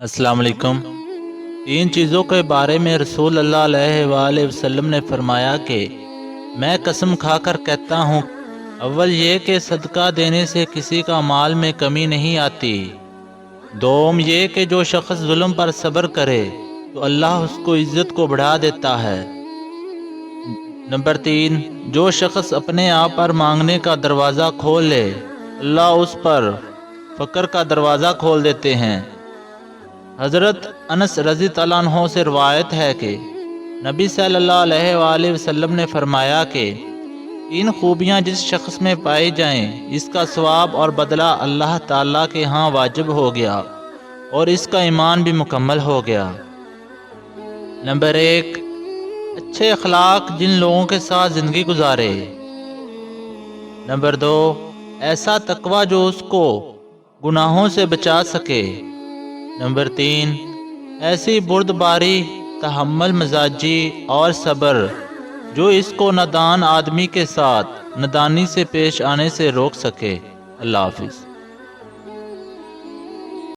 السلام علیکم۔ تین چیزوں کے بارے میں رسول اللہ علیہ وآلہ وسلم نے فرمایا کہ میں قسم کھا کر کہتا ہوں، اول یہ کہ صدقہ دینے سے کسی کا مال میں کمی نہیں آتی، دوم یہ کہ جو شخص ظلم پر صبر کرے تو اللہ اس کو عزت کو بڑھا دیتا ہے، نمبر 3 جو شخص اپنے آپ پر مانگنے کا دروازہ کھول لے اللہ اس پر فقر کا دروازہ کھول دیتے ہیں۔ حضرت انس رضی اللہ عنہ سے روایت ہے کہ نبی صلی اللہ علیہ وآلہ وسلم نے فرمایا کہ تین خوبیاں جس شخص میں پائی جائیں اس کا ثواب اور بدلہ اللہ تعالیٰ کے ہاں واجب ہو گیا اور اس کا ایمان بھی مکمل ہو گیا۔ نمبر 1 اچھے اخلاق، جن لوگوں کے ساتھ زندگی گزارے۔ نمبر 2 ایسا تقوی جو اس کو گناہوں سے بچا سکے۔ نمبر 3 ایسی بردباری، تحمل مزاجی اور صبر جو اس کو نادان آدمی کے ساتھ نادانی سے پیش آنے سے روک سکے۔ اللہ حافظ۔